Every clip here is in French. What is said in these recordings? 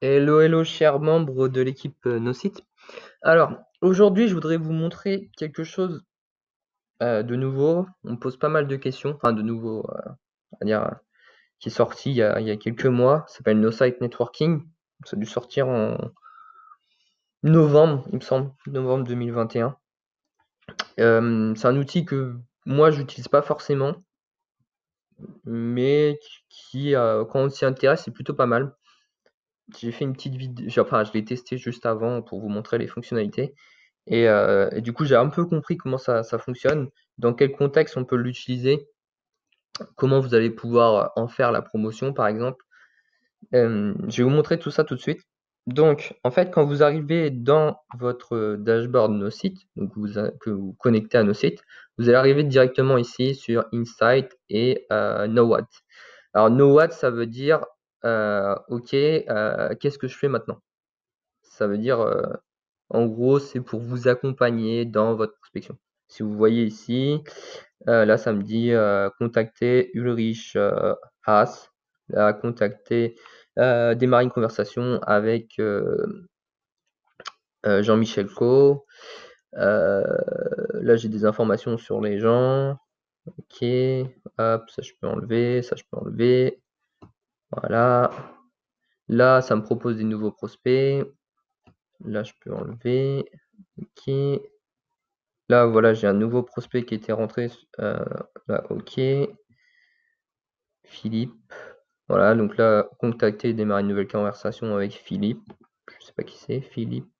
Hello, hello, chers membres de l'équipe Nocite. Alors, aujourd'hui, je voudrais vous montrer quelque chose de nouveau. On me pose pas mal de questions, enfin de nouveau, on va dire, qui est sorti il y a quelques mois. Ça s'appelle NoSite Networking. Ça a dû sortir en novembre, il me semble, novembre 2021. C'est un outil que moi, j'utilise pas forcément, mais qui, quand on s'y intéresse, c'est plutôt pas mal. J'ai fait une petite vidéo, enfin, je l'ai testé juste avant pour vous montrer les fonctionnalités. Et du coup, j'ai un peu compris comment ça fonctionne, dans quel contexte on peut l'utiliser, comment vous allez pouvoir en faire la promotion, par exemple. Je vais vous montrer tout ça tout de suite. Donc, en fait, quand vous arrivez dans votre dashboard NoSite, donc que vous connectez à NoSite, vous allez arriver directement ici sur Insight et NoWhat. Alors, NoWhat, ça veut dire, OK, qu'est-ce que je fais maintenant? Ça veut dire, en gros, c'est pour vous accompagner dans votre prospection. Si vous voyez ici, là, ça me dit contacter Ulrich Haas, là, contacter, démarrer une conversation avec Jean-Michel Co. Là, j'ai des informations sur les gens. Ok, hop, ça je peux enlever, ça je peux enlever. Voilà. Là, ça me propose des nouveaux prospects. Là, je peux enlever. Ok. Là, voilà, j'ai un nouveau prospect qui était rentré. Là, ok. Philippe. Voilà, donc là, contacter et démarrer une nouvelle conversation avec Philippe. Je sais pas qui c'est, Philippe.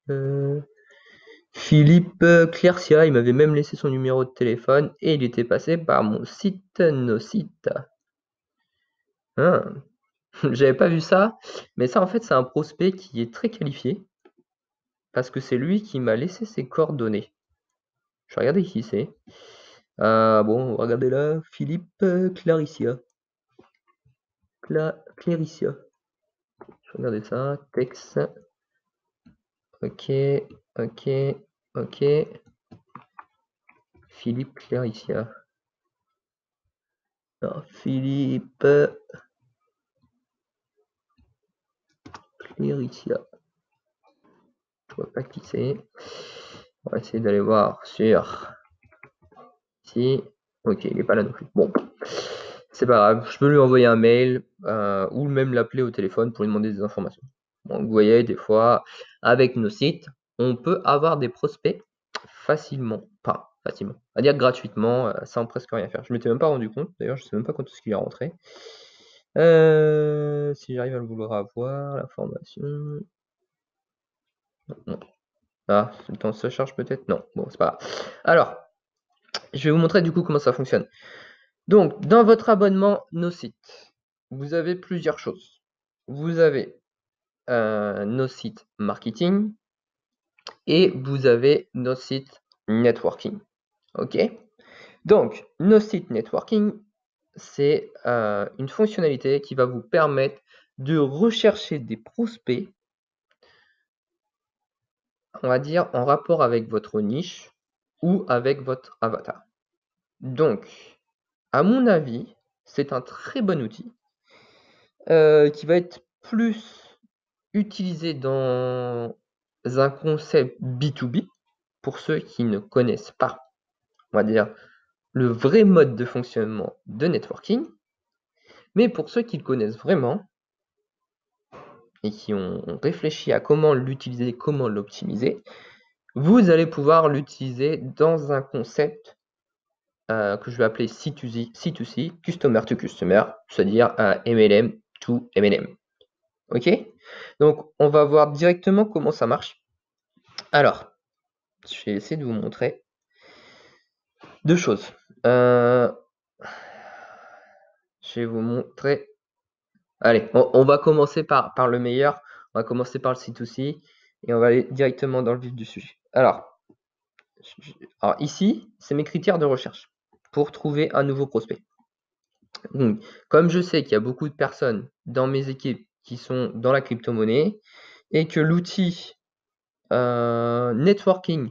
Philippe Clercia, il m'avait même laissé son numéro de téléphone et il était passé par mon site NoSite. Hein. J'avais pas vu ça, mais ça en fait c'est un prospect qui est très qualifié parce que c'est lui qui m'a laissé ses coordonnées. Je vais regarder qui c'est. Bon, regardez là, Philippe Claricia. Claricia. Je vais regarder ça, texte. Ok, ok, ok. Philippe Claricia. Non, Philippe Claricia. Je vois pas qui c'est. On va essayer d'aller voir sur ici. Ok, il est pas là non plus. Bon, c'est pas grave. Je peux lui envoyer un mail ou même l'appeler au téléphone pour lui demander des informations. Bon, vous voyez, des fois, avec nos sites, on peut avoir des prospects facilement. Enfin, facilement. À dire gratuitement, sans presque rien faire. Je m'étais même pas rendu compte. D'ailleurs, je sais même pas quand est-ce qu'il est rentré. Si j'arrive à le vouloir avoir, l'information. Non. Ah, le temps se charge peut-être? Non, bon, c'est pas grave. Alors, je vais vous montrer du coup comment ça fonctionne. Donc, dans votre abonnement NoSite, vous avez plusieurs choses. Vous avez NoSite Marketing et vous avez NoSite Networking. Ok? Donc, NoSite Networking, c'est une fonctionnalité qui va vous permettre de rechercher des prospects, on va dire, en rapport avec votre niche ou avec votre avatar. Donc, à mon avis, c'est un très bon outil qui va être plus utilisé dans un concept B2B pour ceux qui ne connaissent pas, on va dire, le vrai mode de fonctionnement de networking. Mais pour ceux qui le connaissent vraiment et qui ont réfléchi à comment l'utiliser, comment l'optimiser, vous allez pouvoir l'utiliser dans un concept que je vais appeler C2C, Customer to Customer, c'est-à-dire MLM to MLM. Ok? Donc, on va voir directement comment ça marche. Alors, je vais essayer de vous montrer deux choses. Je vais vous montrer. Allez, on va commencer par le meilleur. On va commencer par le C2C et on va aller directement dans le vif du sujet. Alors ici, c'est mes critères de recherche pour trouver un nouveau prospect. Donc, comme je sais qu'il y a beaucoup de personnes dans mes équipes qui sont dans la crypto-monnaie et que l'outil networking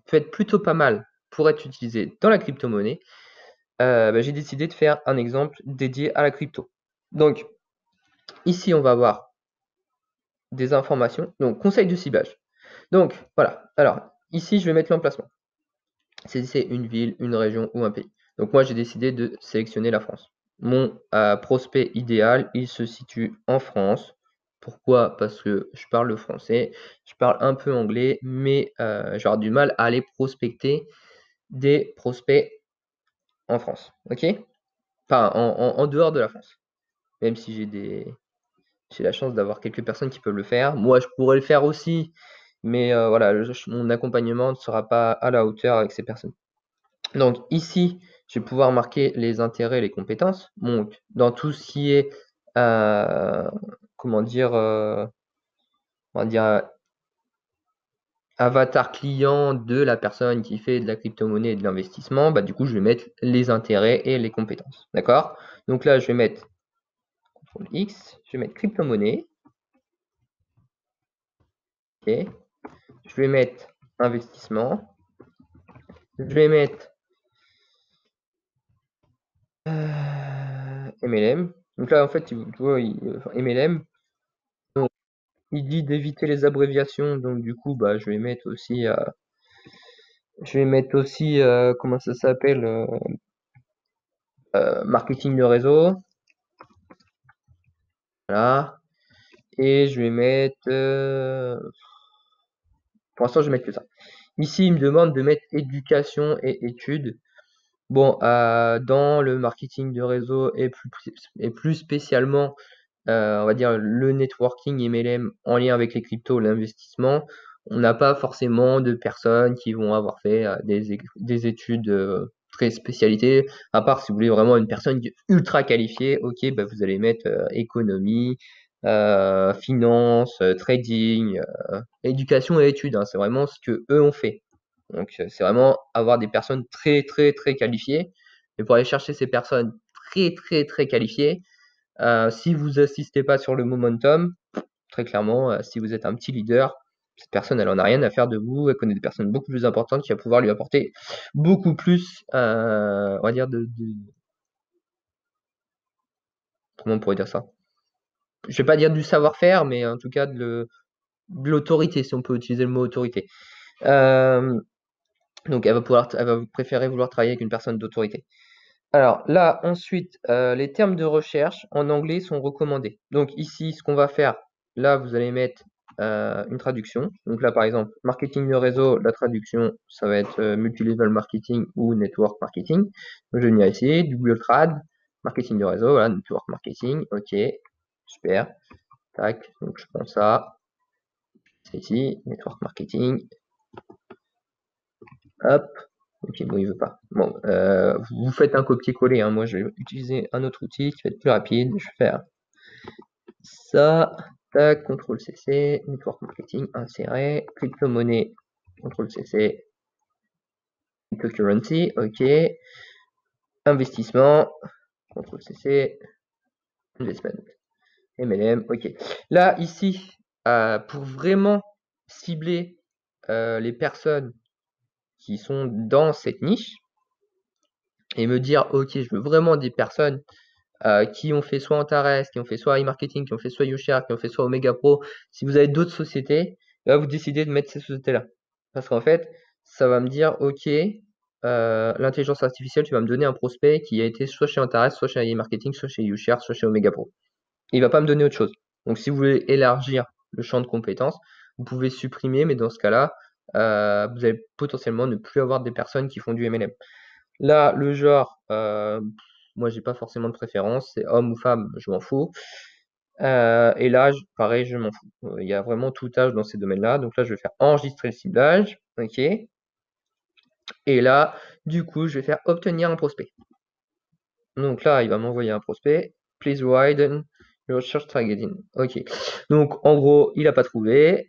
peut être plutôt pas mal pour être utilisé dans la crypto-monnaie, j'ai décidé de faire un exemple dédié à la crypto. Donc, ici, on va voir des informations. Donc, conseil de ciblage. Donc, voilà. Alors, ici, je vais mettre l'emplacement. C'est une ville, une région ou un pays. Donc, moi, j'ai décidé de sélectionner la France. Mon prospect idéal, il se situe en France. Pourquoi? Parce que je parle le français, je parle un peu anglais, mais j'aurai du mal à aller prospecter des prospects en France. Ok? Enfin, en dehors de la France. Même si j'ai la chance d'avoir quelques personnes qui peuvent le faire. Moi, je pourrais le faire aussi, mais voilà, mon accompagnement ne sera pas à la hauteur avec ces personnes. Donc ici, je vais pouvoir marquer les intérêts et les compétences. Donc, dans tout ce qui est, comment dire, on va dire avatar client de la personne qui fait de la crypto-monnaie et de l'investissement, bah, du coup, je vais mettre les intérêts et les compétences. D'accord? Donc là, je vais mettre CTRL X, je vais mettre crypto-monnaie. Ok. Je vais mettre investissement. Je vais mettre MLM. Donc là, en fait, tu vois, MLM, donc, il dit d'éviter les abréviations. Donc du coup, bah, je vais mettre aussi, comment ça s'appelle, marketing de réseau. Voilà. Et je vais mettre, pour l'instant, je vais mettre que ça. Ici, il me demande de mettre éducation et études. Bon, dans le marketing de réseau et plus spécialement, on va dire le networking MLM en lien avec les cryptos, l'investissement, on n'a pas forcément de personnes qui vont avoir fait des études très spécialisées, à part si vous voulez vraiment une personne ultra qualifiée, ok, bah, vous allez mettre économie, finance, trading, éducation et études, hein, c'est vraiment ce que eux ont fait. Donc c'est vraiment avoir des personnes très très très qualifiées. Et pour aller chercher ces personnes très très très qualifiées, si vous assistez pas sur le momentum, très clairement, si vous êtes un petit leader, cette personne, elle en a rien à faire de vous. Elle connaît des personnes beaucoup plus importantes qui va pouvoir lui apporter beaucoup plus, on va dire comment on pourrait dire ça? Je vais pas dire du savoir-faire, mais en tout cas de l'autorité, si on peut utiliser le mot autorité. Donc elle va préférer vouloir travailler avec une personne d'autorité. Alors là, ensuite, les termes de recherche en anglais sont recommandés. Donc ici, ce qu'on va faire, là, vous allez mettre une traduction. Donc là, par exemple, marketing de réseau, la traduction, ça va être multilevel marketing ou network marketing. Donc, je vais venir ici, Google Trad, marketing de réseau, voilà, network marketing, ok, super, tac, donc je prends ça, c'est ici, network marketing, hop, ok, bon, il veut pas. Bon, vous faites un copier-coller, hein. Moi je vais utiliser un autre outil qui va être plus rapide. Je vais faire ça, tac, CTRL-CC, network marketing, insérer, crypto-monnaie, CTRL-CC, cryptocurrency, ok, investissement, CTRL-CC, investment, MLM, ok. Là, ici, pour vraiment cibler les personnes qui sont dans cette niche, et me dire, ok, je veux vraiment des personnes qui ont fait soit Antares, qui ont fait soit e-marketing, qui ont fait soit YouShare, qui ont fait soit Omega Pro. Si vous avez d'autres sociétés, là vous décidez de mettre ces sociétés-là. Parce qu'en fait, ça va me dire, ok, l'intelligence artificielle, tu vas me donner un prospect qui a été soit chez Antares, soit chez e-marketing, soit chez YouShare, soit chez Omega Pro. Il va pas me donner autre chose. Donc si vous voulez élargir le champ de compétences, vous pouvez supprimer, mais dans ce cas-là, vous allez potentiellement ne plus avoir des personnes qui font du MLM. Là, le genre, moi j'ai pas forcément de préférence, c'est homme ou femme, je m'en fous. Et l'âge, pareil, je m'en fous. Il y a vraiment tout âge dans ces domaines-là. Donc là, je vais faire enregistrer le ciblage, ok. Et là, du coup, je vais faire obtenir un prospect. Donc là, il va m'envoyer un prospect. Please widen your search targeting. Ok. Donc en gros, il a pas trouvé.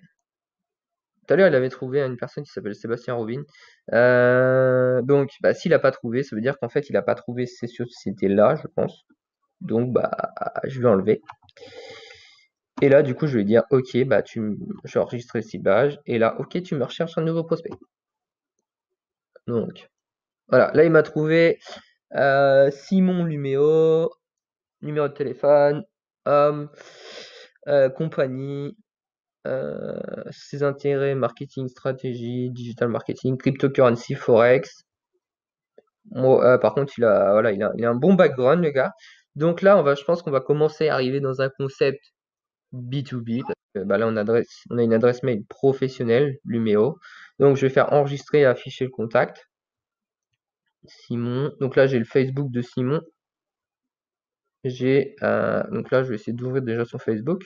Tout à l'heure, il avait trouvé une personne qui s'appelle Sébastien Robin. Donc, bah, s'il n'a pas trouvé, ça veut dire qu'en fait, il n'a pas trouvé ces sociétés-là, je pense. Donc, bah, je vais enlever. Et là, du coup, je vais dire, ok, bah, je vais enregistrer le ciblage. Et là, ok, tu me recherches un nouveau prospect. Donc, voilà. Là, il m'a trouvé Simon Luméo, numéro de téléphone, homme, compagnie, ses intérêts, marketing, stratégie, digital marketing, cryptocurrency, forex. Par contre, il a un bon background, le gars. Donc là, je pense qu'on va commencer à arriver dans un concept B2B, parce que là, on a une adresse mail professionnelle, Lumeo. Donc, je vais faire enregistrer et afficher le contact. Simon. Donc là, j'ai le Facebook de Simon. Donc là, je vais essayer d'ouvrir déjà son Facebook.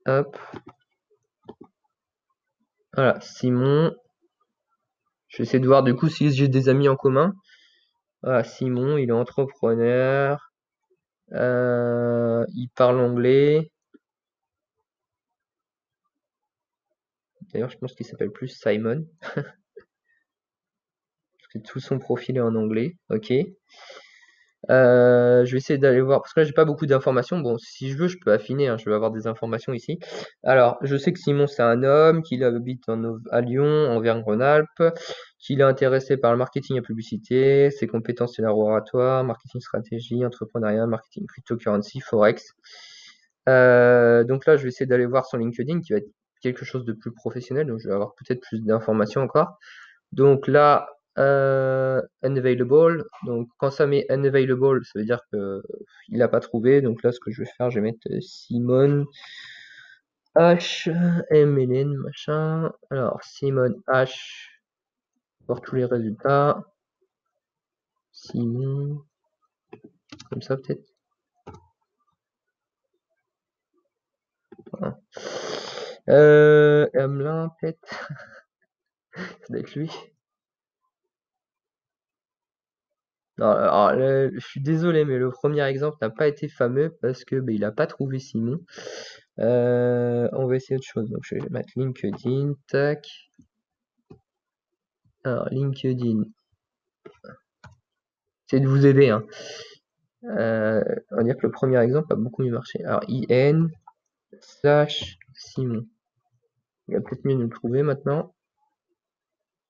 Hop. Voilà, Simon. Je vais essayer de voir du coup si j'ai des amis en commun. Voilà, Simon, il est entrepreneur. Il parle anglais. D'ailleurs, je pense qu'il s'appelle plus Simon. Parce que tout son profil est en anglais. Ok. Je vais essayer d'aller voir, parce que là j'ai pas beaucoup d'informations. Bon, si je veux, je peux affiner, hein, je vais avoir des informations ici. Alors, je sais que Simon c'est un homme, qu'il habite à Lyon, en Auvergne-Rhône-Alpes, qu'il est intéressé par le marketing et la publicité, ses compétences c'est l'art oratoire, marketing stratégie, entrepreneuriat, marketing cryptocurrency, forex. Donc là, je vais essayer d'aller voir son LinkedIn qui va être quelque chose de plus professionnel, donc je vais avoir peut-être plus d'informations encore. Donc là, unavailable. Donc quand ça met unavailable, ça veut dire que il n'a pas trouvé. Donc là, ce que je vais faire, je vais mettre Simon H MLN machin. Alors Simon H pour tous les résultats. Simon, comme ça peut-être. Voilà. Emelin peut-être. Ça doit être lui. Non, alors, je suis désolé, mais le premier exemple n'a pas été fameux parce que il n'a pas trouvé Simon. On va essayer autre chose. Donc, je vais mettre LinkedIn. Tac. Alors, LinkedIn. C'est de vous aider, hein. On va dire que le premier exemple a beaucoup mieux marché. Alors, IN slash Simon. Il va peut-être mieux nous le trouver maintenant.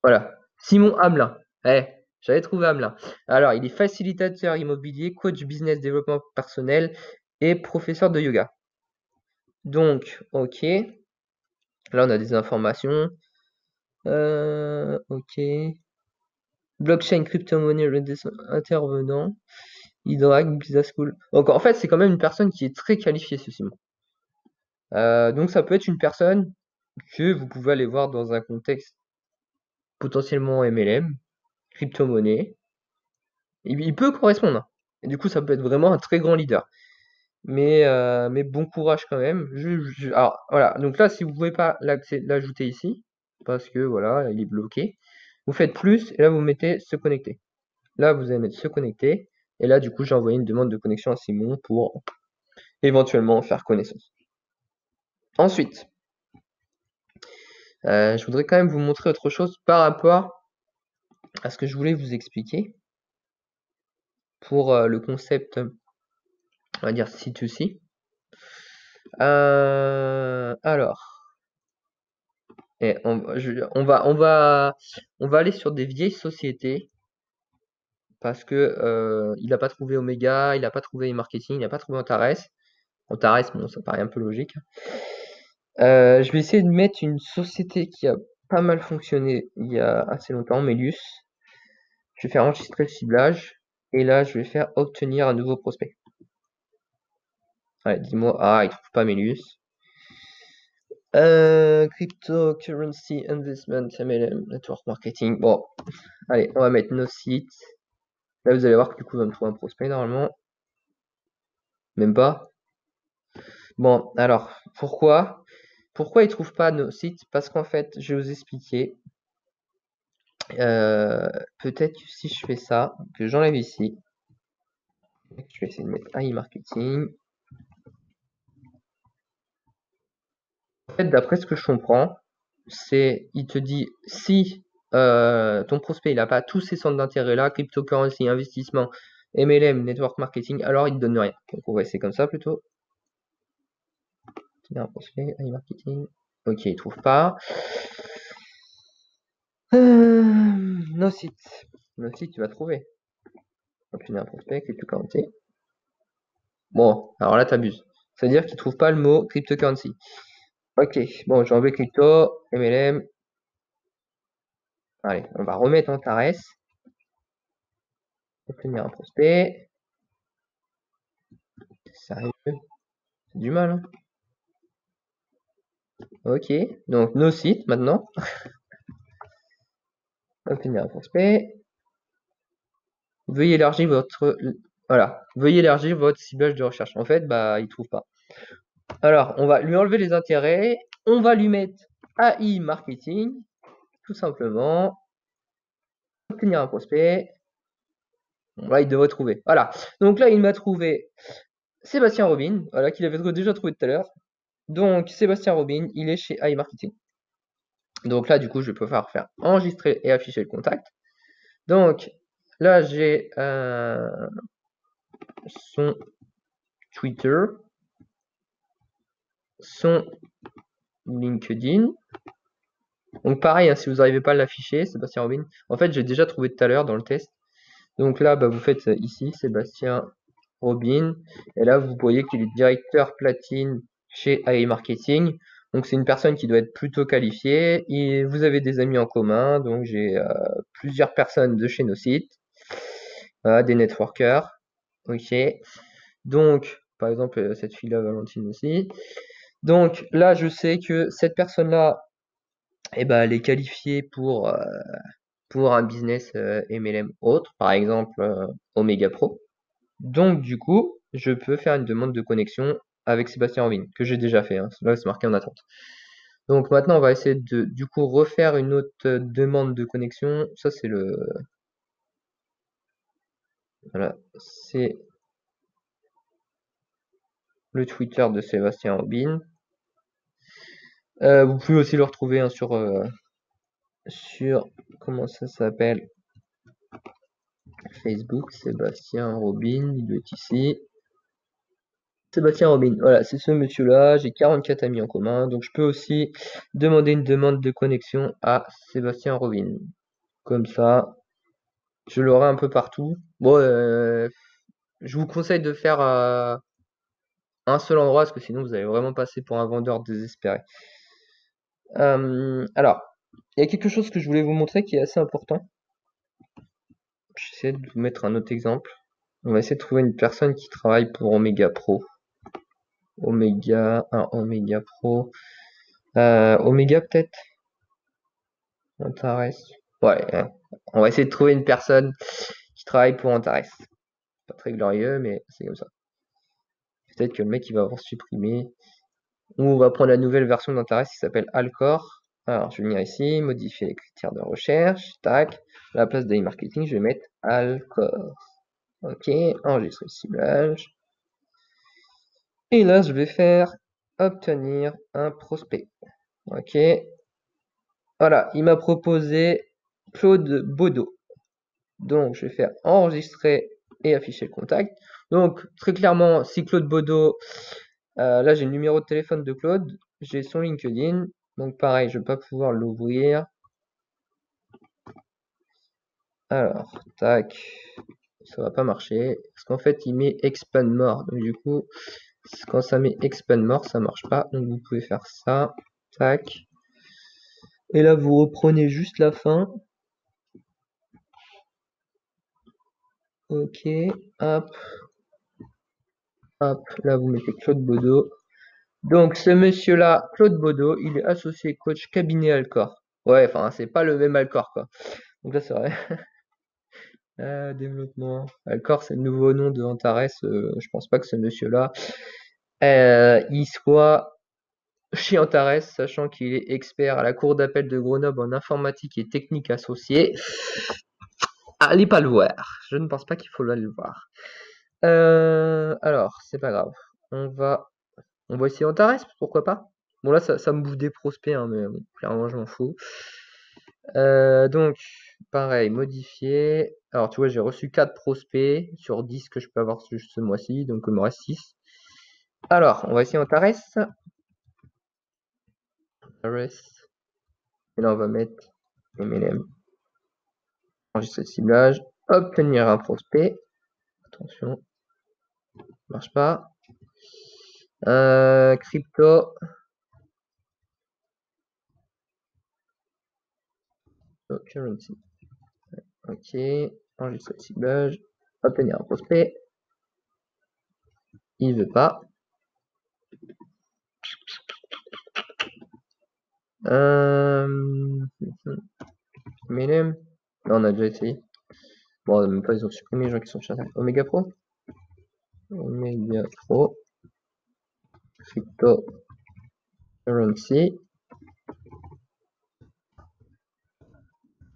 Voilà. Simon Hamelin. J'avais trouvé Hamelin. Alors, il est facilitateur immobilier, coach business développement personnel et professeur de yoga. Donc, ok. Là, on a des informations. Ok. Blockchain, crypto-monnaie, intervenant. Hydrac, Business School. Donc, en fait, c'est quand même une personne qui est très qualifiée, ce Simon. Donc, ça peut être une personne que vous pouvez aller voir dans un contexte potentiellement MLM, crypto-monnaie. Il peut correspondre, hein. Et du coup, ça peut être vraiment un très grand leader. Mais bon courage quand même. Alors, voilà. Donc là, si vous pouvez pas l'ajouter ici, parce que voilà, il est bloqué, vous faites plus, et là, vous mettez se connecter. Là, vous allez mettre se connecter. Et là, du coup, j'ai envoyé une demande de connexion à Simon pour éventuellement faire connaissance. Ensuite, je voudrais quand même vous montrer autre chose par rapport à ce que je voulais vous expliquer pour le concept, on va dire C2C. Alors, et on va aller sur des vieilles sociétés parce que il n'a pas trouvé Omega, il n'a pas trouvé e-marketing, il n'a pas trouvé Antares. Antares, bon, ça paraît un peu logique. Je vais essayer de mettre une société qui a pas mal fonctionné il y a assez longtemps, Melius. Je vais faire enregistrer le ciblage et là je vais faire obtenir un nouveau prospect. Allez, dis-moi, il trouve pas Melius. Cryptocurrency investment, MLM, network marketing. Bon, allez, on va mettre nos sites. Là, vous allez voir que du coup, on va me trouver un prospect normalement. Même pas. Bon, alors, pourquoi il trouve pas nos sites? Parce qu'en fait, je vais vous expliquer. Peut-être que si je fais ça, que j'enlève ici, je vais essayer de mettre AI marketing. En fait, d'après ce que je comprends, il te dit si ton prospect il n'a pas tous ces centres d'intérêt là, cryptocurrency, investissement, MLM, network marketing, alors il ne donne rien. Donc on va essayer comme ça plutôt. Un prospect, AI marketing. Ok, il trouve pas. Nos sites. Nos sites, tu vas trouver. Obtenir un prospect, cryptocurrency. Bon, alors là, t'abuses. C'est-à-dire qu'il ne trouve pas le mot cryptocurrency. Ok, bon, j'ai enlevé crypto, MLM. Allez, on va remettre Antares. Obtenir un prospect. Sérieux? C'est du mal, hein. Ok, donc nos sites maintenant. Obtenir un prospect. Veuillez élargir votre... Voilà, veuillez élargir votre ciblage de recherche. En fait, bah, il trouve pas. Alors, on va lui enlever les intérêts. On va lui mettre AI marketing, tout simplement. Obtenir un prospect. Bon, là, il devrait trouver. Voilà. Donc là, il m'a trouvé Sébastien Robin, voilà, qu'il avait déjà trouvé tout à l'heure. Donc, Sébastien Robin, il est chez AI marketing. Donc là, du coup, je vais pouvoir faire enregistrer et afficher le contact. Donc, là, j'ai son Twitter, son LinkedIn. Donc pareil, hein, si vous n'arrivez pas à l'afficher, Sébastien Robin. En fait, j'ai déjà trouvé tout à l'heure dans le test. Donc là, bah, vous faites ici, Sébastien Robin. Et là, vous voyez qu'il est directeur platine chez AI Marketing. Donc c'est une personne qui doit être plutôt qualifiée. Et vous avez des amis en commun. Donc j'ai plusieurs personnes de chez nos sites. Des networkers. Ok. Donc, par exemple, cette fille-là, Valentine aussi. Donc là, je sais que cette personne-là, eh ben, elle est qualifiée pour un business MLM autre, par exemple Omega Pro. Donc du coup, je peux faire une demande de connexion avec Sébastien Robin, que j'ai déjà fait, hein. Là, c'est marqué en attente. Donc maintenant, on va essayer de du coup refaire une autre demande de connexion. Ça, c'est le... Voilà, c'est le Twitter de Sébastien Robin. Vous pouvez aussi le retrouver, hein, sur comment ça s'appelle, Facebook, Sébastien Robin, il doit être ici. Sébastien Robin, voilà, c'est ce monsieur-là, j'ai 44 amis en commun, donc je peux aussi demander une demande de connexion à Sébastien Robin. Comme ça, je l'aurai un peu partout. Bon, je vous conseille de faire un seul endroit, parce que sinon vous allez vraiment passer pour un vendeur désespéré. Alors, il y a quelque chose que je voulais vous montrer qui est assez important. J'essaie de vous mettre un autre exemple. On va essayer de trouver une personne qui travaille pour Omega Pro. Omega Pro. Omega peut-être? Antares. Ouais, on va essayer de trouver une personne qui travaille pour Antares. Pas très glorieux, mais c'est comme ça. Peut-être que le mec il va avoir supprimé. Ou on va prendre la nouvelle version d'Antares qui s'appelle Alcor. Alors je vais venir ici, modifier les critères de recherche. Tac. À la place d'e-marketing, je vais mettre Alcor. Ok, enregistrer le ciblage. Et là, je vais faire obtenir un prospect. Ok. Voilà, il m'a proposé Claude Baudot. Donc, je vais faire enregistrer et afficher le contact. Donc, très clairement, si Claude Baudot, là j'ai le numéro de téléphone de Claude, j'ai son LinkedIn. Donc, pareil, je ne vais pas pouvoir l'ouvrir. Alors, tac, ça va pas marcher. Parce qu'en fait, il met expand more. Donc, du coup, quand ça met expand more, ça marche pas. Donc, vous pouvez faire ça. Tac. Et là, vous reprenez juste la fin. Ok, hop. Hop, là, vous mettez Claude Baudot. Donc, ce monsieur-là, Claude Baudot, il est associé coach cabinet Alcor. Ouais, enfin, c'est pas le même Alcor, quoi. Donc là, c'est vrai. Développement. Alcor, c'est le nouveau nom de Antares. Je pense pas que ce monsieur-là, il soit chez Antares, sachant qu'il est expert à la cour d'appel de Grenoble en informatique et technique associée. Allez pas le voir. Je ne pense pas qu'il faut aller le voir. Alors, c'est pas grave. On va essayer Antares, pourquoi pas. Bon là, ça me bouffe des prospects, hein, mais bon, clairement, je m'en fous. Donc, pareil, modifier. Alors, tu vois, j'ai reçu 4 prospects sur 10 que je peux avoir juste ce mois-ci, donc il me reste 6. Alors, on va essayer Antares. Et là, on va mettre MLM. Enregistrer le ciblage. Obtenir un prospect. Attention, ça marche pas. Crypto. Currency. Ok. Enregistrer le ciblage. Obtenir un prospect. Il veut pas. MLM. Non, on a déjà essayé. Bon, même pas, ils ont supprimé les gens qui sont chez Omega Pro. Omega Pro. Crypto. Currency.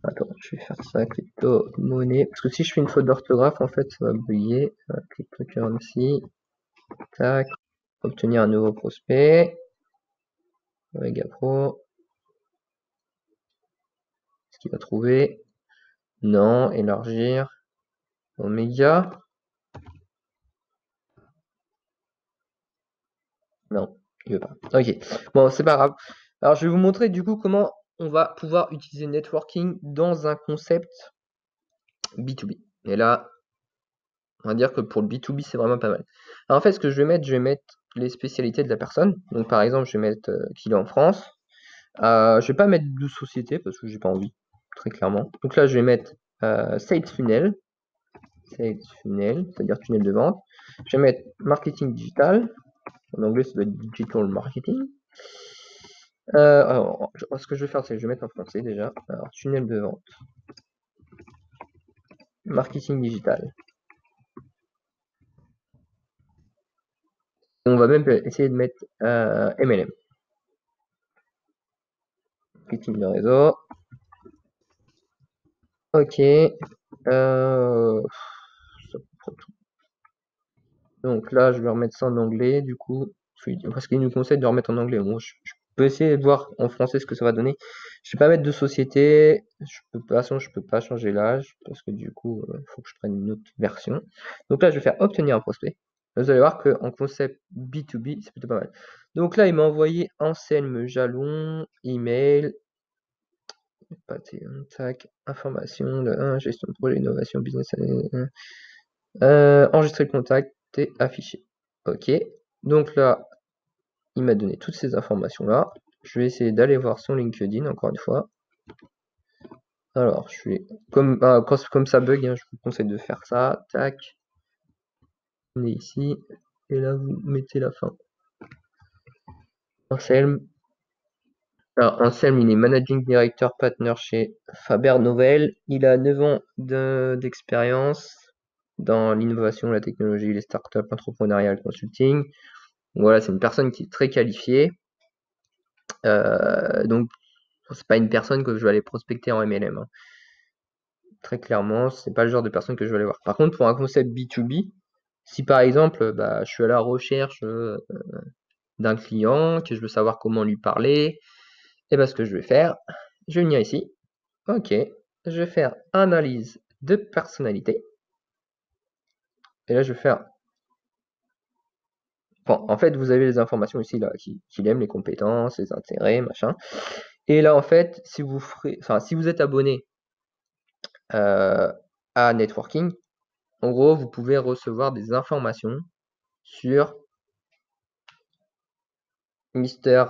Attends, je vais faire ça, crypto monnaie. Parce que si je fais une faute d'orthographe, en fait, ça va bugger. Cryptocurrency. Tac. Obtenir un nouveau prospect. Omega Pro. Est-ce qu'il va trouver? Non. Élargir. Omega. Non, il veut pas. Ok. Bon, c'est pas grave. Alors, je vais vous montrer du coup comment on va pouvoir utiliser networking dans un concept B2B. Et là, on va dire que pour le B2B, c'est vraiment pas mal. Alors, en fait, ce que je vais mettre les spécialités de la personne. Donc, par exemple, je vais mettre qu'il est en France. Je vais pas mettre de société parce que j'ai pas envie, très clairement. Donc là, je vais mettre Sales Funnel. Sales Funnel, c'est-à-dire tunnel de vente. Je vais mettre Marketing Digital. En anglais, ça doit être Digital Marketing. Alors, ce que je vais faire, c'est que je vais mettre en français déjà. Alors, tunnel de vente. Marketing digital. On va même essayer de mettre MLM. Marketing de réseau. Ok. Donc là, je vais remettre ça en anglais, du coup. Parce qu'il nous conseille de remettre en anglais. Bon, je peux essayer de voir en français ce que ça va donner. Je vais pas mettre de société. De toute façon, je peux pas changer l'âge. Parce que du coup, il faut que je prenne une autre version. Donc là, je vais faire obtenir un prospect. Vous allez voir qu'en concept B2B, c'est plutôt pas mal. Donc là, il m'a envoyé Anselme Jalon, email, tac, information de 1, gestion de projet, innovation, business, enregistrer le contact et afficher. Ok, donc là, il m'a donné toutes ces informations-là. Je vais essayer d'aller voir son LinkedIn, encore une fois. Alors, je suis comme ça bug, hein, je vous conseille de faire ça. Tac. On est ici. Et là, vous mettez la fin. Anselme. Alors, Anselme, il est Managing Director Partner chez Faber Novel. Il a 9 ans d'expérience dans l'innovation, la technologie, les startups, l'entrepreneuriat, le consulting. Donc, voilà, c'est une personne qui est très qualifiée. Donc, c'est pas une personne que je vais aller prospecter en MLM. Hein. Très clairement, c'est pas le genre de personne que je vais aller voir. Par contre, pour un concept B2B, si par exemple, je suis à la recherche d'un client, que je veux savoir comment lui parler, et ce que je vais faire, je vais venir ici. Ok, je vais faire analyse de personnalité. Et là, je vais faire. Bon, en fait, vous avez les informations ici là, qu'il aime, les compétences, les intérêts, machin. Et là, en fait, si vous êtes abonné à Networking, en gros, vous pouvez recevoir des informations sur Mister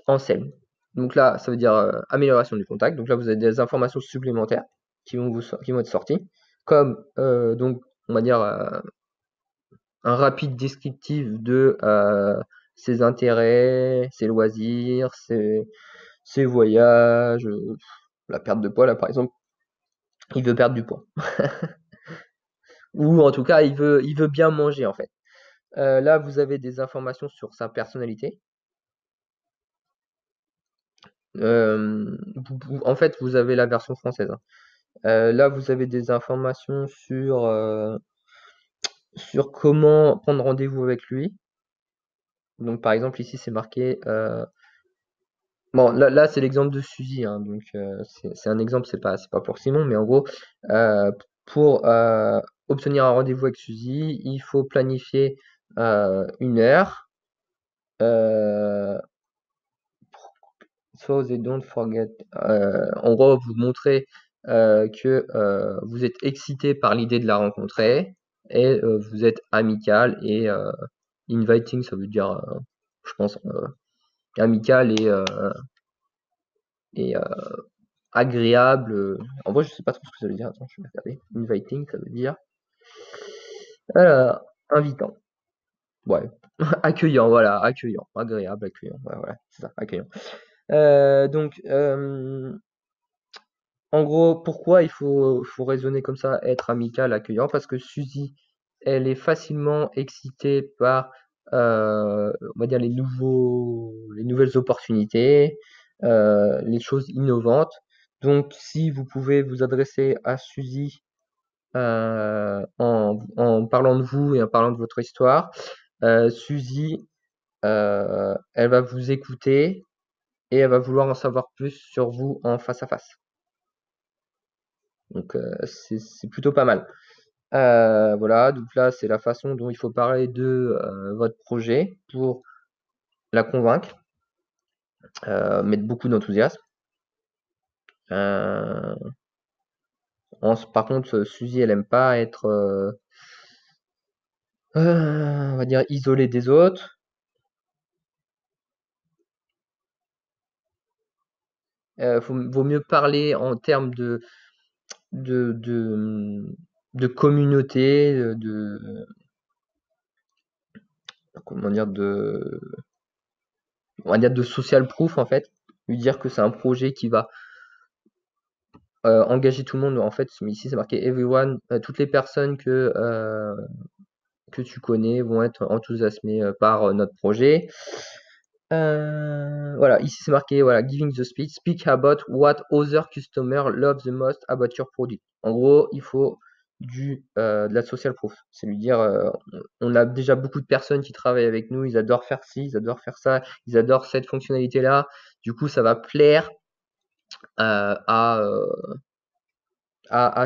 Anselme. Donc là, ça veut dire amélioration du contact. Donc là, vous avez des informations supplémentaires qui vont être sorties, comme donc on va dire un rapide descriptif de ses intérêts, ses loisirs, ses voyages, la perte de poids là par exemple, il veut perdre du poids. Ou en tout cas, il veut bien manger en fait. Là, vous avez des informations sur sa personnalité. En fait, vous avez la version française. Hein. Là, vous avez des informations sur comment prendre rendez-vous avec lui. Donc, par exemple, ici, c'est marqué. Bon, là c'est l'exemple de Suzy. Hein, donc, c'est un exemple, c'est pas pour Simon, mais en gros, pour obtenir un rendez-vous avec Suzy, il faut planifier une heure. So they don't forget. En gros, vous montrez que vous êtes excité par l'idée de la rencontrer. et vous êtes amical et inviting, ça veut dire, je pense, amical et agréable. En vrai, je sais pas trop ce que ça veut dire. Attends, je vais regarder. Inviting, ça veut dire invitant. Ouais, accueillant, voilà, accueillant, agréable, accueillant. Ouais, voilà, c'est ça, accueillant. Donc, en gros, pourquoi il faut raisonner comme ça, être amical, accueillant? Parce que Suzy, elle est facilement excitée par, on va dire les nouvelles opportunités, les choses innovantes. Donc, si vous pouvez vous adresser à Suzy en parlant de vous et en parlant de votre histoire, Suzy, elle va vous écouter et elle va vouloir en savoir plus sur vous en face à face. Donc c'est plutôt pas mal. Voilà, donc là c'est la façon dont il faut parler de votre projet pour la convaincre, mettre beaucoup d'enthousiasme. Par contre, Suzy elle aime pas être, on va dire, isolée des autres. Vaut mieux parler en termes de, de, de communauté, comment dire, on va dire de social proof en fait, lui dire que c'est un projet qui va engager tout le monde. En fait, ici c'est marqué everyone, toutes les personnes que tu connais vont être enthousiasmées par notre projet. Voilà, ici c'est marqué voilà, giving the speech, speak about what other customers love the most about your product. En gros, il faut de la social proof. C'est lui dire on a déjà beaucoup de personnes qui travaillent avec nous, ils adorent faire ci, ils adorent faire ça, ils adorent cette fonctionnalité-là. Du coup, ça va plaire à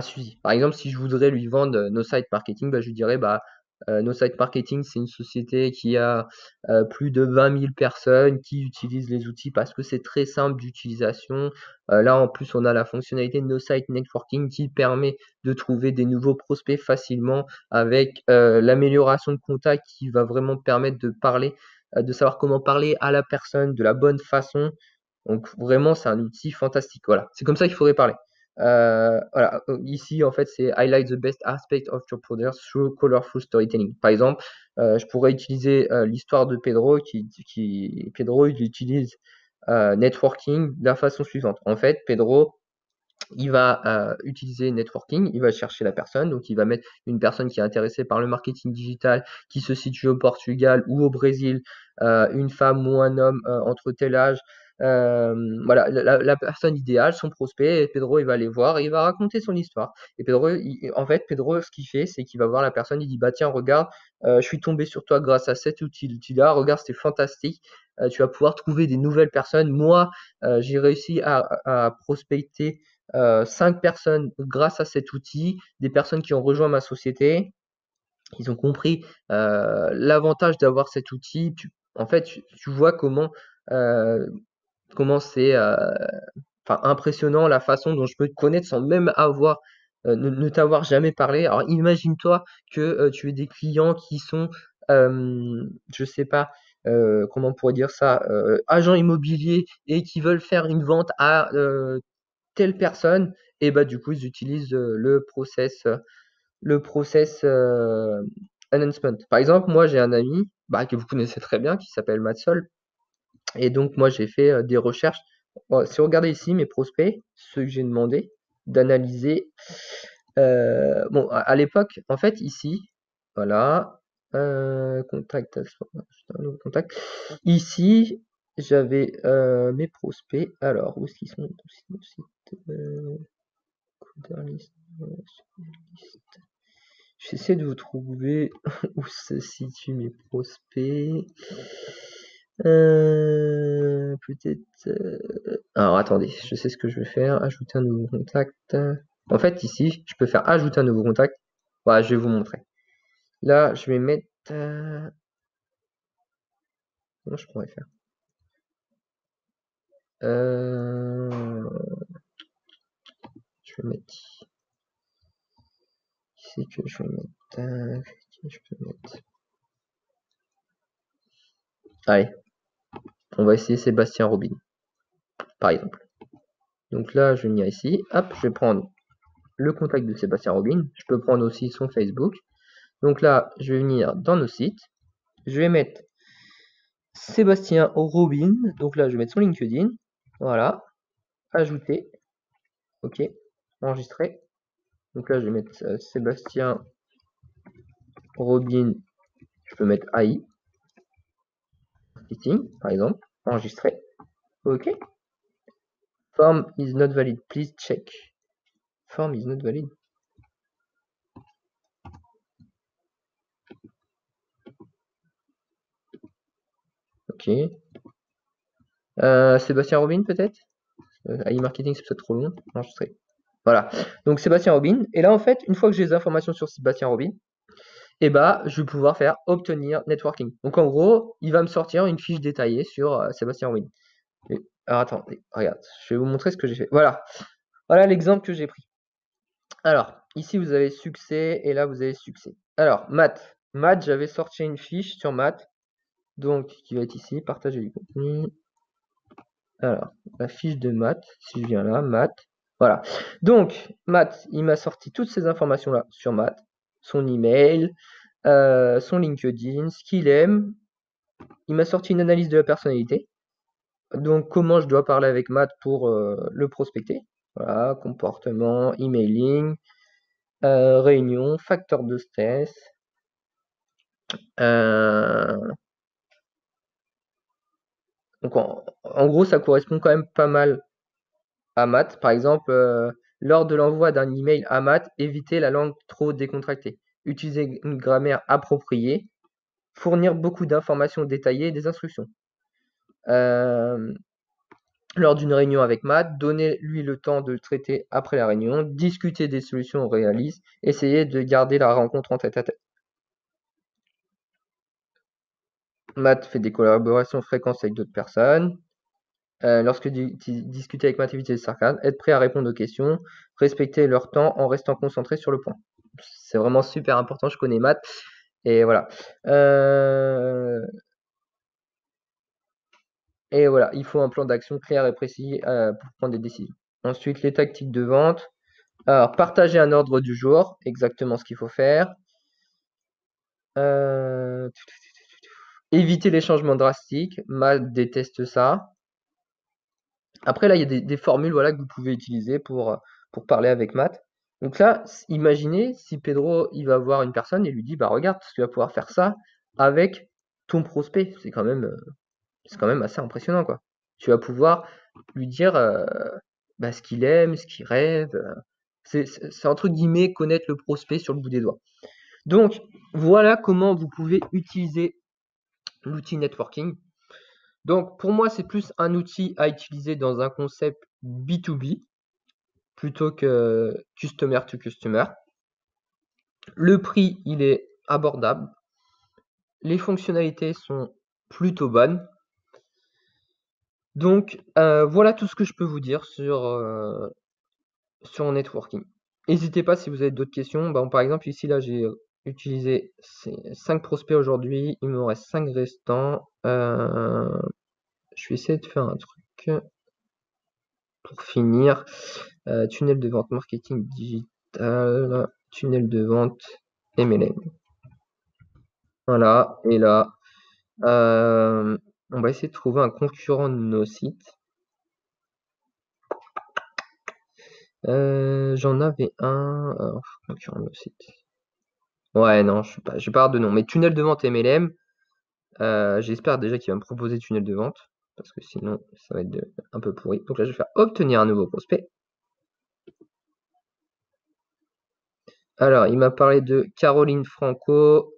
Suzy. Par exemple, si je voudrais lui vendre No Site Marketing, bah, je lui dirais No Site Marketing, c'est une société qui a plus de 20 000 personnes qui utilisent les outils parce que c'est très simple d'utilisation. Là, en plus, on a la fonctionnalité No Site Networking qui permet de trouver des nouveaux prospects facilement avec l'amélioration de contact qui va vraiment permettre de parler, de savoir comment parler à la personne de la bonne façon. Donc vraiment, c'est un outil fantastique. Voilà, c'est comme ça qu'il faudrait parler. Voilà, ici en fait c'est highlight the best aspect of your product through colorful storytelling. Par exemple, je pourrais utiliser l'histoire de Pedro Pedro il utilise networking de la façon suivante. En fait, Pedro il va utiliser networking, il va chercher la personne, donc il va mettre une personne qui est intéressée par le marketing digital, qui se situe au Portugal ou au Brésil, une femme ou un homme entre tel âge. Voilà, la personne idéale, son prospect, et Pedro il va aller voir et il va raconter son histoire. Et Pedro, en fait, Pedro, ce qu'il fait, c'est qu'il va voir la personne, il dit bah tiens, regarde, je suis tombé sur toi grâce à cet outil-là, regarde, c'était fantastique. Tu vas pouvoir trouver des nouvelles personnes. Moi, j'ai réussi à prospecter 5 personnes grâce à cet outil, des personnes qui ont rejoint ma société. Ils ont compris l'avantage d'avoir cet outil. En fait, tu vois comment c'est impressionnant la façon dont je peux te connaître sans même avoir ne t'avoir jamais parlé. Alors imagine-toi que tu aies des clients qui sont, je sais pas, comment on pourrait dire ça, agents immobiliers et qui veulent faire une vente à telle personne, et bah du coup ils utilisent le process announcement. Par exemple, moi j'ai un ami que vous connaissez très bien qui s'appelle Matsol, et donc moi j'ai fait des recherches. Bon, si vous regardez ici mes prospects, ceux que j'ai demandé d'analyser, bon à l'époque en fait ici, voilà, contact, contact. Ici j'avais mes prospects. Alors où est-ce qu'ils sont? J'essaie de vous trouver où se situent mes prospects. Peut-être. Alors attendez, je sais ce que je vais faire. Ajouter un nouveau contact. En fait, ici, je peux faire ajouter un nouveau contact. Voilà, je vais vous montrer. Là, je vais mettre. Comment je pourrais faire? Je vais mettre. Ici que je vais mettre. Qui je peux mettre? Allez, on va essayer Sébastien Robin, par exemple. Donc là, je vais venir ici. Hop, je vais prendre le contact de Sébastien Robin. Je peux prendre aussi son Facebook. Donc là, je vais venir dans nos sites. Je vais mettre Sébastien Robin. Donc là, je vais mettre son LinkedIn. Voilà. Ajouter. OK. Enregistrer. Donc là, je vais mettre Sébastien Robin. Je peux mettre AI. Marketing, par exemple. Enregistrer. OK. Form is not valid. Please check. Form is not valid. OK. Sébastien Robin, peut-être? AI Marketing, c'est peut-être trop long. Enregistrer. Voilà. Donc, Sébastien Robin. Et là, en fait, une fois que j'ai les informations sur Sébastien Robin, et bah, je vais pouvoir faire obtenir networking. Donc, en gros, il va me sortir une fiche détaillée sur Sébastien Robin. Alors, attendez, regarde, je vais vous montrer ce que j'ai fait. Voilà. Voilà l'exemple que j'ai pris. Alors, ici, vous avez succès, et là, vous avez succès. Alors, maths. Maths, j'avais sorti une fiche sur maths, donc, qui va être ici, partager du contenu. Alors, la fiche de maths, si je viens là, maths. Voilà. Donc, maths, il m'a sorti toutes ces informations-là sur maths. Son email, son LinkedIn, ce qu'il aime. Il m'a sorti une analyse de la personnalité. Donc, comment je dois parler avec Matt pour le prospecter. Voilà, comportement, emailing, réunion, facteur de stress. Donc, en gros, ça correspond quand même pas mal à Matt. Par exemple, lors de l'envoi d'un email à Matt, évitez la langue trop décontractée. Utilisez une grammaire appropriée. Fournir beaucoup d'informations détaillées et des instructions. Lors d'une réunion avec Matt, donnez-lui le temps de le traiter après la réunion, discuter des solutions réalistes, essayez de garder la rencontre en tête-à-tête. Matt fait des collaborations fréquentes avec d'autres personnes. Lorsque discutez avec Matt, évitez le sarcasme, être prêt à répondre aux questions, respecter leur temps en restant concentré sur le point. C'est vraiment super important, je connais Matt, et voilà. Et voilà, il faut un plan d'action clair et précis pour prendre des décisions. Ensuite, les tactiques de vente. Alors, partager un ordre du jour, exactement ce qu'il faut faire. Éviter les changements drastiques. Matt déteste ça. Après, là, il y a des formules voilà, que vous pouvez utiliser pour parler avec Matt. Donc là, imaginez si Pedro il va voir une personne et lui dit bah regarde, tu vas pouvoir faire ça avec ton prospect. C'est quand même assez impressionnant quoi. Tu vas pouvoir lui dire ce qu'il aime, ce qu'il rêve. C'est entre guillemets connaître le prospect sur le bout des doigts. Donc voilà comment vous pouvez utiliser l'outil networking. Donc pour moi c'est plus un outil à utiliser dans un concept B2B plutôt que customer to customer. Le prix il est abordable. Les fonctionnalités sont plutôt bonnes. Donc voilà tout ce que je peux vous dire sur networking. N'hésitez pas si vous avez d'autres questions. Par exemple ici là j'ai utilisé 5 prospects aujourd'hui. Il me reste 5 restants. Je vais essayer de faire un truc pour finir. Tunnel de vente marketing digital. Tunnel de vente MLM. Voilà. Et là, on va essayer de trouver un concurrent de nos sites. J'en avais un. Concurrent de nos sites. Ouais, non, je vais pas avoir de nom. Mais tunnel de vente MLM. J'espère déjà qu'il va me proposer tunnel de vente. Parce que sinon, ça va être un peu pourri. Donc là, je vais faire obtenir un nouveau prospect. Alors, il m'a parlé de Caroline Franco,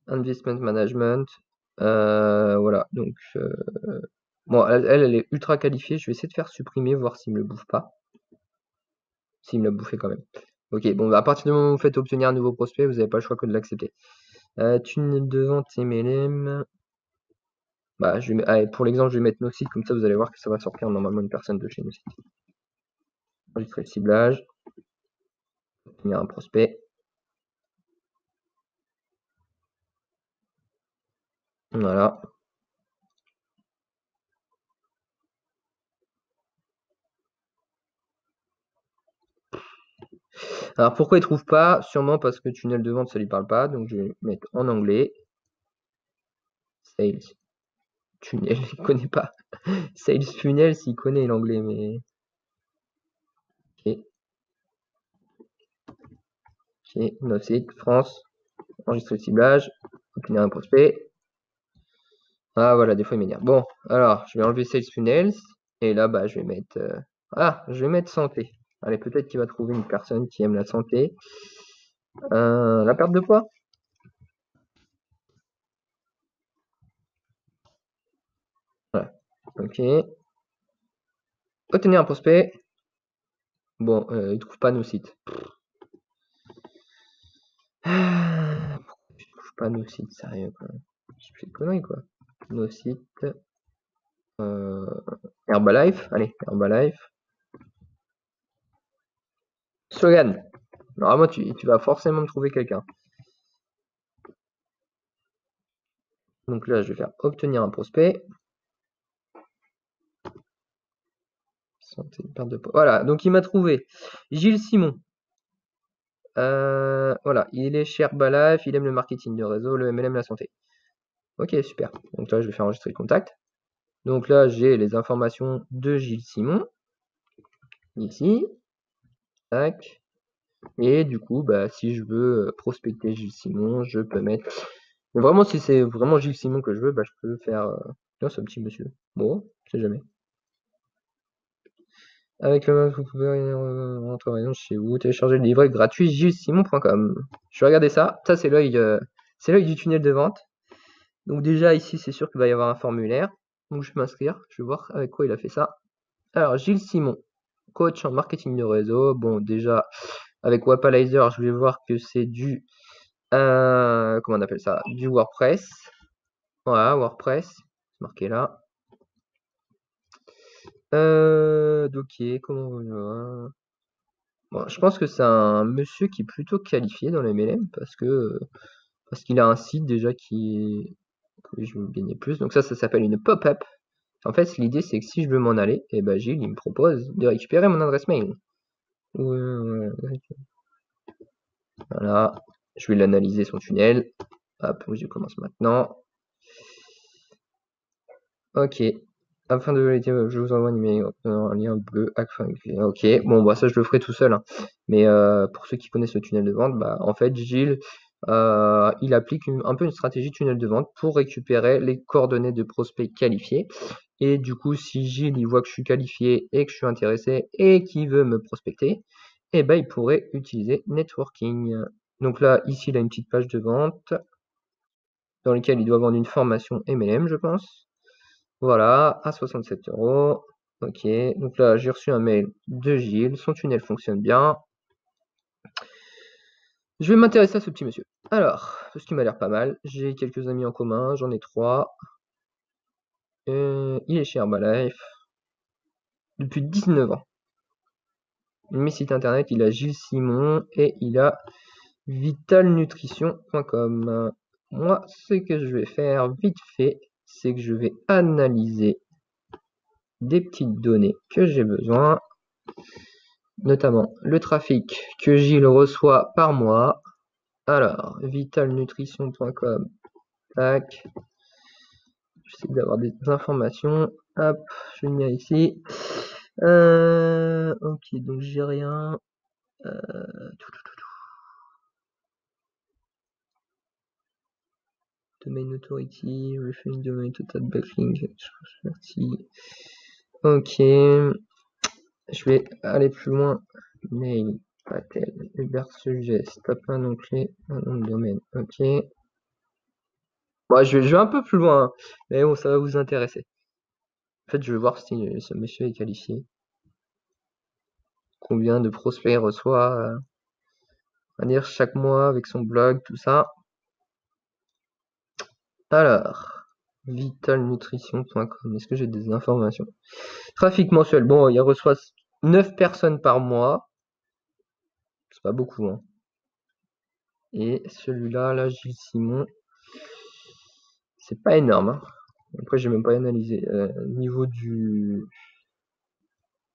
Investment Management. Voilà, donc bon, elle est ultra qualifiée. Je vais essayer de faire supprimer, voir s'il me le bouffe pas. S'il me l'a bouffé quand même. Ok, bon, à partir du moment où vous faites obtenir un nouveau prospect, vous n'avez pas le choix que de l'accepter. Tunnel de vente MLM. Allez, pour l'exemple, je vais mettre nos sites, comme ça vous allez voir que ça va sortir normalement une personne de chez nos sites. Enregistrer le ciblage. Obtenir un prospect. Voilà. Alors pourquoi il trouve pas? Sûrement parce que tunnel de vente ça lui parle pas, donc je vais mettre en anglais. Sales. Tunnel, il connaît pas. Sales funnel s'il connaît l'anglais, mais. Ok. Ok, notre site, France, enregistrer le ciblage, obtenir un prospect. Ah voilà, des fois il m'énerve. Bon, alors je vais enlever Sales Funnels, et là bah je vais mettre. Ah, je vais mettre santé. Allez, peut-être qu'il va trouver une personne qui aime la santé. La perte de poids? Voilà. Ok. Obtenir un prospect. Bon, il trouve pas nos sites. Pourquoi tu trouves pas nos sites, sérieux quoi? Je fais de conneries quoi. Nos sites. Herbalife, allez, Herbalife. Slogan. Normalement, tu vas forcément me trouver quelqu'un. Donc là, je vais faire obtenir un prospect. Santé, perte de poids. Voilà, donc il m'a trouvé Gilles Simon. Voilà, il est chez Herbalife, il aime le marketing de réseau, le MLM, la santé. Ok, super. Donc là, je vais faire enregistrer le contact. Donc là, j'ai les informations de Gilles Simon. Ici. Tac. Et du coup, bah, si je veux prospecter Gilles Simon, je peux mettre. Mais vraiment, si c'est vraiment Gilles Simon que je veux, bah, je peux faire. Non, ce petit monsieur. Bon, je sais jamais. Avec le mode, vous pouvez rentrer chez vous, télécharger le livret gratuit gillesimon.com. Je vais regarder ça. Ça, c'est l'œil du tunnel de vente. Donc déjà, ici, c'est sûr qu'il va y avoir un formulaire. Donc je vais m'inscrire. Je vais voir avec quoi il a fait ça. Alors, Gilles Simon, coach en marketing de réseau. Bon, déjà, avec Wapalizer, je vais voir que c'est du... comment on appelle ça? Du WordPress. Voilà, WordPress. C'est marqué là. Ok, comment on va... Bon, je pense que c'est un monsieur qui est plutôt qualifié dans les MLM parce qu'il a un site déjà qui je veux gagner plus. Donc ça s'appelle une pop-up. En fait, l'idée c'est que si je veux m'en aller, et ben Gilles il me propose de récupérer mon adresse mail. Voilà, je vais l'analyser son tunnel. Hop, je commence maintenant. Ok. Afin de valider, je vous envoie un lien bleu. Ok, bon bah ça je le ferai tout seul. Hein. Mais pour ceux qui connaissent le tunnel de vente, bah en fait Gilles, il applique un peu une stratégie tunnel de vente pour récupérer les coordonnées de prospects qualifiés. Et du coup, si Gilles il voit que je suis qualifié et que je suis intéressé et qu'il veut me prospecter, eh ben il pourrait utiliser networking. Donc là, ici il a une petite page de vente dans laquelle il doit vendre une formation MLM, je pense. Voilà, à 67 €. Ok, donc là j'ai reçu un mail de Gilles, son tunnel fonctionne bien. Je vais m'intéresser à ce petit monsieur. Alors, parce qu'il m'a l'air pas mal. J'ai quelques amis en commun, j'en ai 3. Il est chez Herbalife depuis 19 ans. Mes sites internet, il a Gilles Simon et il a vitalnutrition.com. Moi, ce que je vais faire vite fait, c'est que je vais analyser des petites données que j'ai besoin, notamment le trafic que Gilles reçoit par mois. Alors, vitalnutrition.com, tac, j'essaie d'avoir des informations, hop, je vais le mettre ici. Ok, donc j'ai rien. Domain authority, referring domain total backlink, ok, je vais aller plus loin. Mail, Patel, Uber Suggest, tape un onglet, un nom de domaine, ok. Bon, je vais un peu plus loin, hein, mais bon, ça va vous intéresser. En fait, je vais voir si ce monsieur est qualifié. Combien de prospects il reçoit, à dire chaque mois avec son blog, tout ça. Alors, vitalnutrition.com, est-ce que j'ai des informations? Trafic mensuel, bon, il reçoit 9 personnes par mois. C'est pas beaucoup, hein. Et celui-là, là, Gilles Simon, C'est pas énorme. Hein. Après, j'ai même pas analysé. Niveau du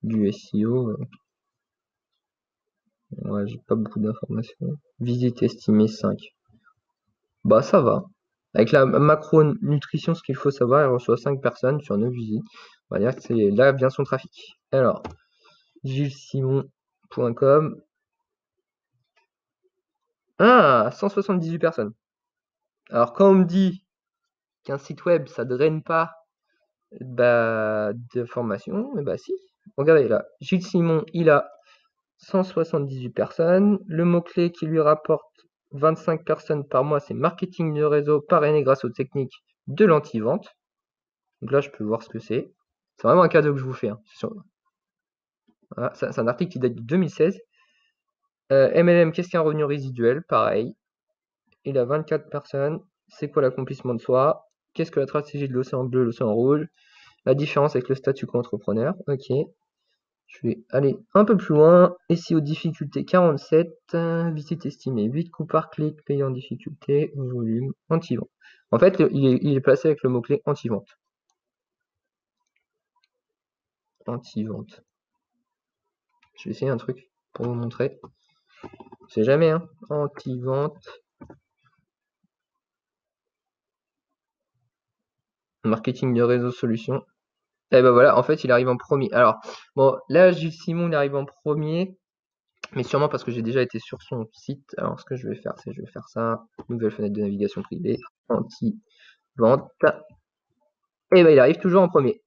SEO, ouais, j'ai pas beaucoup d'informations. Visite estimée 5. Bah, ça va. Avec la macronutrition, ce qu'il faut savoir, elle reçoit 5 personnes sur 9 visites. On va dire que c'est là vient son trafic. Alors, gillessimon.com. Ah, 178 personnes. Alors, quand on me dit qu'un site web, ça draine pas d'informations, et bah si. Regardez là, Gilles Simon, il a 178 personnes. Le mot-clé qui lui rapporte 25 personnes par mois, c'est marketing de réseau parrainé grâce aux techniques de l'anti-vente. Donc là, je peux voir ce que c'est. C'est vraiment un cadeau que je vous fais. Hein. Voilà, c'est un article qui date de 2016. MLM, qu'est-ce qu'un revenu résiduel? Pareil. Il a 24 personnes. C'est quoi l'accomplissement de soi? Qu'est-ce que la stratégie de l'océan bleu, l'océan rouge? La différence avec le statut co-entrepreneur. Ok. Je vais aller un peu plus loin. SEO difficulté 47. Visite estimée 8 coûts par clic, payé en difficulté, volume, anti-vente. En fait, il est placé avec le mot-clé anti-vente. Anti-vente. Je vais essayer un truc pour vous montrer. On sait jamais, hein. Anti-vente. Marketing de réseau solution. Et ben voilà, en fait, il arrive en premier. Alors, bon, là, Gilles Simon, il arrive en premier. Mais sûrement parce que j'ai déjà été sur son site. Alors, ce que je vais faire, c'est je vais faire ça. Nouvelle fenêtre de navigation privée. Anti-vente. Et ben il arrive toujours en premier.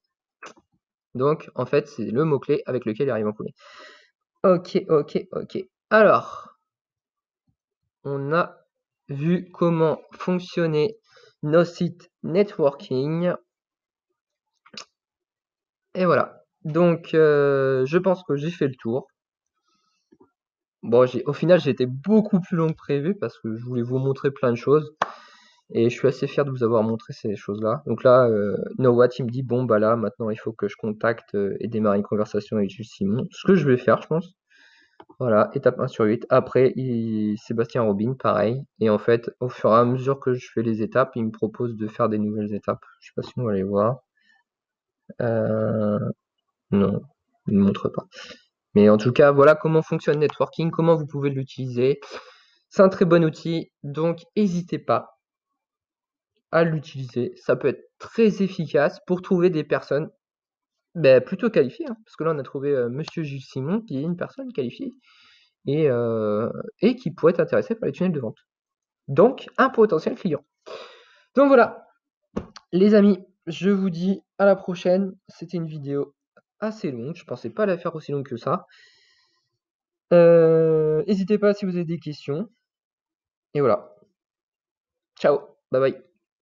Donc, en fait, c'est le mot-clé avec lequel il arrive en premier. Ok. Alors, on a vu comment fonctionnait nos sites networking. Et voilà. Donc, je pense que j'ai fait le tour. Bon, au final, j'ai été beaucoup plus long que prévu parce que je voulais vous montrer plein de choses. Et je suis assez fier de vous avoir montré ces choses-là. Donc là, Nowat, il me dit, bon, bah là, maintenant, il faut que je contacte et démarre une conversation avec Jules Simon. Ce que je vais faire, je pense. Voilà, étape 1 sur 8. Après, Sébastien Robin, pareil. Et en fait, au fur et à mesure que je fais les étapes, il me propose de faire des nouvelles étapes. Je sais pas si on va les voir. Non, il ne montre pas. Mais en tout cas, voilà comment fonctionne Networking, comment vous pouvez l'utiliser. C'est un très bon outil, donc n'hésitez pas à l'utiliser. Ça peut être très efficace pour trouver des personnes plutôt qualifiées. Hein, parce que là, on a trouvé Monsieur Gilles Simon, qui est une personne qualifiée et qui pourrait être intéressé par les tunnels de vente. Donc, un potentiel client. Donc voilà, les amis, je vous dis à la prochaine. C'était une vidéo assez longue. Je pensais pas la faire aussi longue que ça. N'hésitez pas si vous avez des questions. Et voilà. Ciao, bye bye.